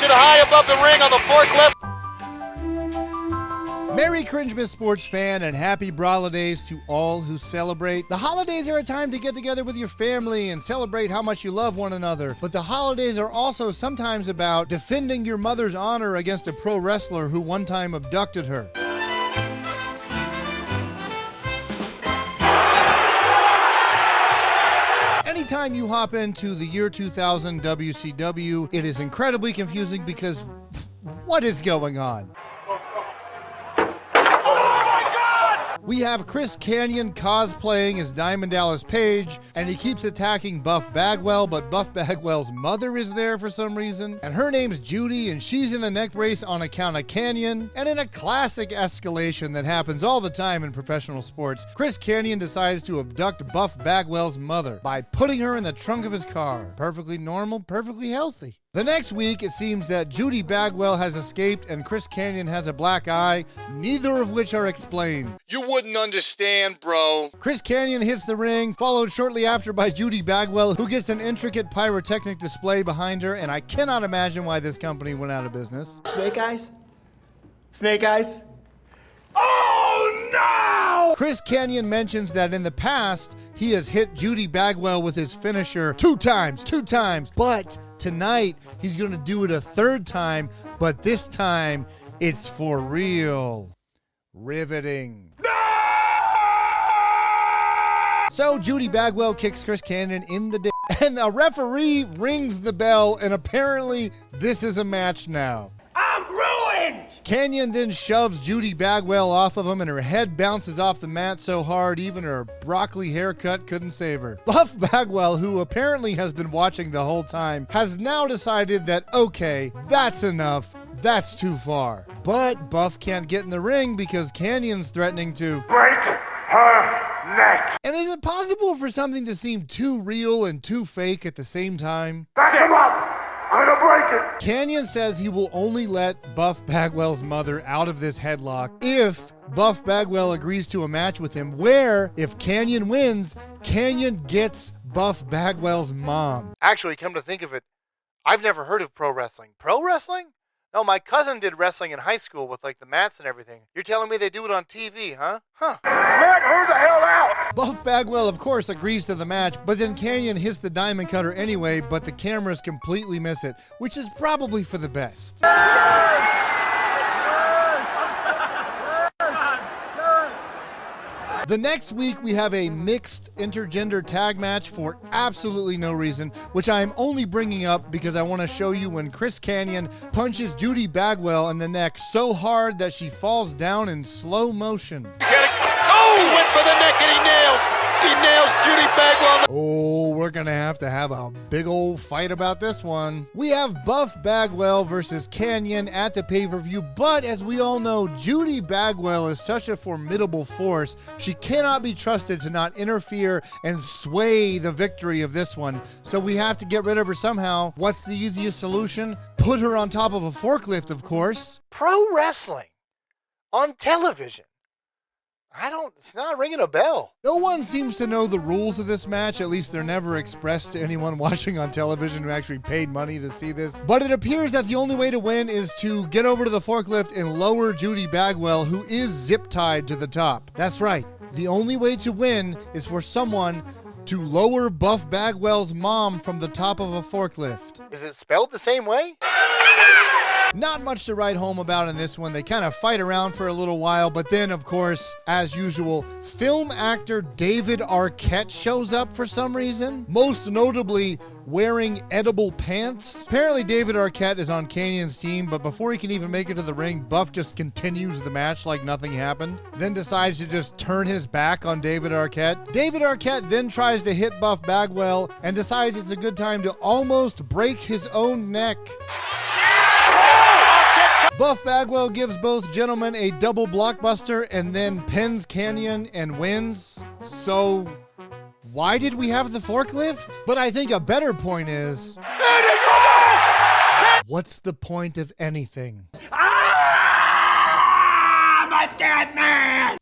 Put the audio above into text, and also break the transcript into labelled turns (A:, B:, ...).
A: mounted high above the ring on the forklift.
B: Merry Cringemas sports fan and happy holidays to all who celebrate. The holidays are a time to get together with your family and celebrate how much you love one another. But the holidays are also sometimes about defending your mother's honor against a pro wrestler who one time abducted her. Anytime you hop into the year 2000 WCW, it is incredibly confusing because what is going on? We have Chris Kanyon cosplaying as Diamond Dallas Page, and he keeps attacking Buff Bagwell, but Buff Bagwell's mother is there for some reason, and her name's Judy, and she's in a neck brace on account of Kanyon. And in a classic escalation that happens all the time in professional sports, Chris Kanyon decides to abduct Buff Bagwell's mother by putting her in the trunk of his car. Perfectly normal, perfectly healthy. The next week, it seems that Judy Bagwell has escaped and Chris Kanyon has a black eye, neither of which are explained. You wouldn't understand, bro. Chris Kanyon hits the ring, followed shortly after by Judy Bagwell, who gets an intricate pyrotechnic display behind her, and I cannot imagine why this company went out of business.
C: Snake eyes? Snake eyes? Oh, no!
B: Chris Kanyon mentions that in the past, he has hit Judy Bagwell with his finisher two times, but tonight, he's going to do it a third time, but this time, it's for real. Riveting. No! So Judy Bagwell kicks Chris Kanyon in the dick, and the referee rings the bell, and apparently, this is a match now.
C: I'm ruined!
B: Kanyon then shoves Judy Bagwell off of him, and her head bounces off the mat so hard even her broccoli haircut couldn't save her. Buff Bagwell, who apparently has been watching the whole time, has now decided that, okay, that's enough. That's too far. But Buff can't get in the ring because Kanyon's threatening to
D: break her neck.
B: And is it possible for something to seem too real and too fake at the same time?
D: Back him up. I'm gonna break it.
B: Kanyon says he will only let Buff Bagwell's mother out of this headlock if Buff Bagwell agrees to a match with him where, if Kanyon wins, Kanyon gets Buff Bagwell's mom. Actually, come to think of it, I've never heard of pro wrestling. Pro wrestling? No, my cousin did wrestling in high school with like the mats and everything. You're telling me they do it on TV, huh? Huh.
D: Let her the hell out.
B: Buff Bagwell, of course, agrees to the match, but then Kanyon hits the diamond cutter anyway, but the cameras completely miss it, which is probably for the best. The next week, we have a mixed intergender tag match for absolutely no reason, which I am only bringing up because I want to show you when Chris Kanyon punches Judy Bagwell in the neck so hard that she falls down in slow motion.
A: Oh, he went for the neck and he nails Judy Bagwell.
B: Oh, we're going to have a big old fight about this one. We have Buff Bagwell versus Kanyon at the pay-per-view, but as we all know, Judy Bagwell is such a formidable force, she cannot be trusted to not interfere and sway the victory of this one. So we have to get rid of her somehow. What's the easiest solution? Put her on top of a forklift, of course. Pro wrestling on television. It's not ringing a bell. No one seems to know the rules of this match, at least they're never expressed to anyone watching on television who actually paid money to see this. But it appears that the only way to win is to get over to the forklift and lower Judy Bagwell, who is zip-tied to the top. That's right. The only way to win is for someone to lower Buff Bagwell's mom from the top of a forklift. Is it spelled the same way? Not much to write home about in this one. They kind of fight around for a little while, but then, of course, as usual, film actor David Arquette shows up for some reason, most notably wearing edible pants. Apparently, David Arquette is on Kanyon's team, but before he can even make it to the ring, Buff just continues the match like nothing happened, then decides to just turn his back on David Arquette. David Arquette then tries to hit Buff Bagwell and decides it's a good time to almost break his own neck. Buff Bagwell gives both gentlemen a double blockbuster and then pins Kanyon and wins. So, why did we have the forklift? But I think a better point is, what's the point of anything?
C: I'm a dead man!